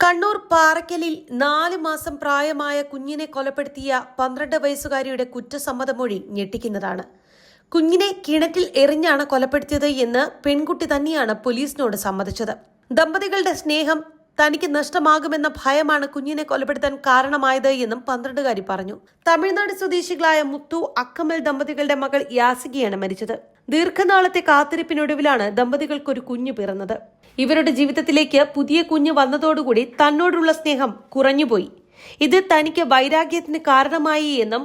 കണ്ണൂർ പാറയ്ക്കലിൽ 4 മാസം പ്രായമായ കുഞ്ഞിനെ കൊലപ്പെടുത്തിയ 12 വയസ്സുകാരിയുടെ കുറ്റസമ്മതമൊഴി ഞെട്ടിക്കുന്നതാണ്. കുഞ്ഞിനെ കിണറ്റിൽ എറിഞ്ഞാണ് കൊലപ്പെടുത്തിയത് എന്ന് പെൺകുട്ടി തന്നെയാണ് പോലീസിനോട് സമ്മതിച്ചത്. ദമ്പതികളുടെ സ്നേഹം തനിക്ക് നഷ്ടമാകുമെന്ന ഭയമാണ് കുഞ്ഞിനെ കൊലപ്പെടുത്താൻ കാരണമായത് എന്നും 12കാരി പറഞ്ഞു. തമിഴ്നാട് സ്വദേശികളായ മുത്തു അക്കമൽ ദമ്പതികളുടെ മകൾ യാസികയാണ് മരിച്ചത്. ദീർഘനാളത്തെ കാത്തിരിപ്പിനൊടുവിലാണ് ദമ്പതികൾക്കൊരു കുഞ്ഞു പിറന്നത്. ഇവരുടെ ജീവിതത്തിലേക്ക് പുതിയ കുഞ്ഞ് വന്നതോടുകൂടി തന്നോടുള്ള സ്നേഹം കുറഞ്ഞുപോയി. ഇത് തനിക്ക് വൈരാഗ്യത്തിന് കാരണമായി എന്നും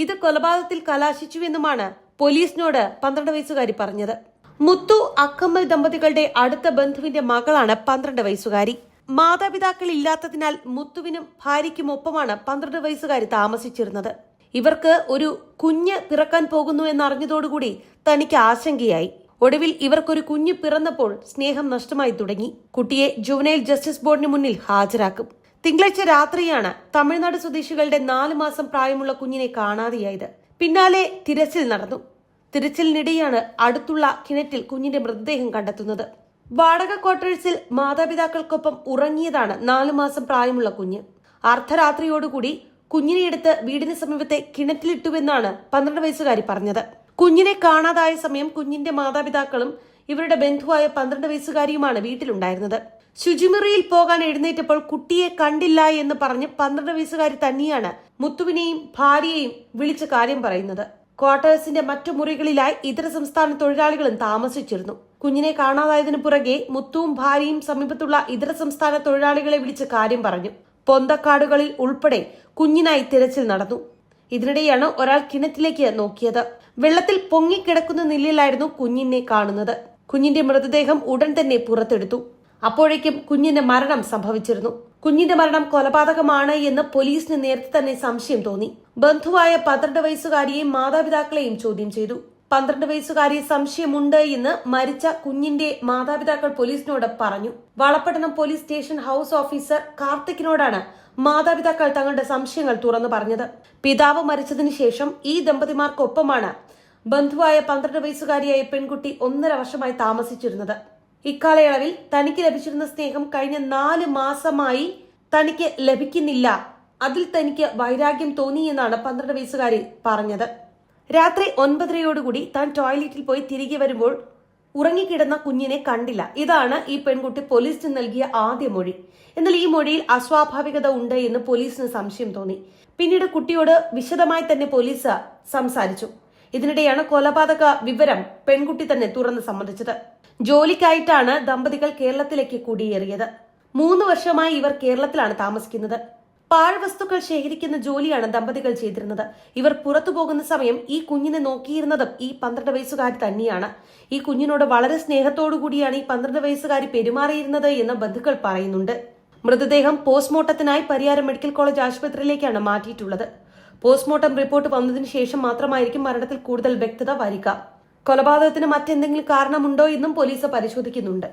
ഇത് കൊലപാതകത്തിൽ കലാശിച്ചുവെന്നുമാണ് പോലീസിനോട് 12 വയസ്സുകാരി പറഞ്ഞത്. മുത്തു അക്കമ്മൽ ദമ്പതികളുടെ അടുത്ത ബന്ധുവിന്റെ മകളാണ് 12 വയസ്സുകാരി. മാതാപിതാക്കൾ ഇല്ലാത്തതിനാൽ മുത്തുവിനും ഭാര്യയ്ക്കും ഒപ്പമാണ് 12 വയസ്സുകാരി താമസിച്ചിരുന്നത്. ഇവർക്ക് ഒരു കുഞ്ഞ് പിറക്കാൻ പോകുന്നു എന്നറിഞ്ഞതോടുകൂടി തനിക്ക് ആശങ്കയായി. ഒടുവിൽ ഇവർക്കൊരു കുഞ്ഞ് പിറന്നപ്പോൾ സ്നേഹം നഷ്ടമായി തുടങ്ങി. കുട്ടിയെ ജുവനൈൽ ജസ്റ്റിസ് ബോർഡിന് മുന്നിൽ ഹാജരാക്കും. തിങ്കളാഴ്ച രാത്രിയാണ് തമിഴ്നാട് സ്വദേശികളുടെ 4 മാസം പ്രായമുള്ള കുഞ്ഞിനെ കാണാതെയായത്. പിന്നാലെ തിരച്ചിൽ നടന്നു. തിരച്ചിലിനിടെയാണ് അടുത്തുള്ള കിണറ്റിൽ കുഞ്ഞിന്റെ മൃതദേഹം കണ്ടെത്തുന്നത്. വാടക ക്വാർട്ടേഴ്സിൽ മാതാപിതാക്കൾക്കൊപ്പം ഉറങ്ങിയതാണ് 4 മാസം പ്രായമുള്ള കുഞ്ഞ്. അർദ്ധരാത്രിയോടുകൂടി കുഞ്ഞിനെ എടുത്ത് വീടിന് സമീപത്തെ കിണറ്റിലിട്ടുവെന്നാണ് 12 വയസ്സുകാരി പറഞ്ഞത്. കുഞ്ഞിനെ കാണാതായ സമയം കുഞ്ഞിന്റെ മാതാപിതാക്കളും ഇവരുടെ ബന്ധുവായ 12 വയസ്സുകാരിയുമാണ് വീട്ടിലുണ്ടായിരുന്നത്. ശുചിമുറിയിൽ പോകാൻ എഴുന്നേറ്റപ്പോൾ കുട്ടിയെ കണ്ടില്ല എന്ന് പറഞ്ഞ് 12 വയസ്സുകാരി തന്നെയാണ് മുത്തുവിനെയും ഭാര്യയെയും വിളിച്ച് കാര്യം പറയുന്നത്. ക്വാർട്ടേഴ്സിന്റെ മറ്റു മുറികളിലായി ഇതര സംസ്ഥാന തൊഴിലാളികളും താമസിച്ചിരുന്നു. കുഞ്ഞിനെ കാണാതായതിനു പുറകെ മുത്തുവും ഭാര്യയും സമീപത്തുള്ള ഇതര സംസ്ഥാന തൊഴിലാളികളെ വിളിച്ച് കാര്യം പറഞ്ഞു. പൊന്തക്കാടുകളിൽ ഉൾപ്പെടെ കുഞ്ഞിനായി തിരച്ചിൽ നടന്നു. ഇതിനിടെയാണ് ഒരാൾ കിണറ്റിലേക്ക് നോക്കിയത്. വെള്ളത്തിൽ പൊങ്ങിക്കിടക്കുന്ന നിലയിലായിരുന്നു കുഞ്ഞിനെ കാണുന്നത്. കുഞ്ഞിന്റെ മൃതദേഹം ഉടൻ തന്നെ പുറത്തെടുത്തു. അപ്പോഴേക്കും കുഞ്ഞിന്റെ മരണം സംഭവിച്ചിരുന്നു. കുഞ്ഞിന്റെ മരണം കൊലപാതകമാണ് എന്ന് പോലീസിന് നേരത്തെ തന്നെ സംശയം തോന്നി. ബന്ധുവായ 12 വയസ്സുകാരിയെയും മാതാപിതാക്കളെയും ചോദ്യം ചെയ്തു. 12 വയസ്സുകാരിയെ സംശയമുണ്ട് എന്ന് മരിച്ച കുഞ്ഞിന്റെ മാതാപിതാക്കൾ പോലീസിനോട് പറഞ്ഞു. Valapattanam police station house officer കാർത്തിക്കിനോടാണ് മാതാപിതാക്കൾ തങ്ങളുടെ സംശയങ്ങൾ തുറന്നു പറഞ്ഞത്. പിതാവ് മരിച്ചതിനു ശേഷം ഈ ദമ്പതിമാർക്കൊപ്പമാണ് ബന്ധുവായ 12 വയസ്സുകാരിയായ പെൺകുട്ടി 1.5 വർഷമായി താമസിച്ചിരുന്നത്. ഇക്കാലയളവിൽ തനിക്ക് ലഭിച്ചിരുന്ന സ്നേഹം കഴിഞ്ഞ 4 മാസമായി തനിക്ക് ലഭിക്കുന്നില്ല. അതിൽ തനിക്ക് വൈരാഗ്യം തോന്നിയെന്നാണ് 12 വയസ്സുകാരി പറഞ്ഞത്. രാത്രി 9:30യോടുകൂടി താൻ ടോയ്ലറ്റിൽ പോയി തിരികെ വരുമ്പോൾ ഉറങ്ങിക്കിടന്ന കുഞ്ഞിനെ കണ്ടില്ല. ഇതാണ് ഈ പെൺകുട്ടി പോലീസിന് നൽകിയ ആദ്യ മൊഴി. എന്നാൽ ഈ മൊഴിയിൽ അസ്വാഭാവികത ഉണ്ട് എന്ന് പോലീസിന് സംശയം തോന്നി. പിന്നീട് കുട്ടിയോട് വിശദമായി തന്നെ പോലീസ് സംസാരിച്ചു. ഇതിനിടെയാണ് കൊലപാതക വിവരം പെൺകുട്ടി തന്നെ തുറന്ന് സമ്മതിച്ചത്. ജോലിക്കായിട്ടാണ് ദമ്പതികൾ കേരളത്തിലേക്ക് കുടിയേറിയത്. 3 വർഷമായി ഇവർ കേരളത്തിലാണ് താമസിക്കുന്നത്. പാഴ്വസ്തുക്കൾ ശേഖരിക്കുന്ന ജോലിയാണ് ദമ്പതികൾ ചെയ്തിരുന്നത്. ഇവർ പുറത്തു പോകുന്ന സമയം ഈ കുഞ്ഞിനെ നോക്കിയിരുന്നതും ഈ 12 വയസ്സുകാരി തന്നെയാണ്. ഈ കുഞ്ഞിനോട് വളരെ സ്നേഹത്തോടു കൂടിയാണ് ഈ 12 വയസ്സുകാരി പെരുമാറിയിരുന്നത് എന്ന് ബന്ധുക്കൾ പറയുന്നുണ്ട്. മൃതദേഹം പോസ്റ്റ്മോർട്ടത്തിനായി പരിയാരം മെഡിക്കൽ കോളേജ് ആശുപത്രിയിലേക്കാണ് മാറ്റിയിട്ടുള്ളത്. പോസ്റ്റ്മോർട്ടം റിപ്പോർട്ട് വന്നതിന് ശേഷം മാത്രമായിരിക്കും മരണത്തിൽ കൂടുതൽ വ്യക്തത വരിക. കൊലപാതകത്തിന് മറ്റെന്തെങ്കിലും കാരണമുണ്ടോ എന്നും പോലീസ് പരിശോധിക്കുന്നുണ്ട്.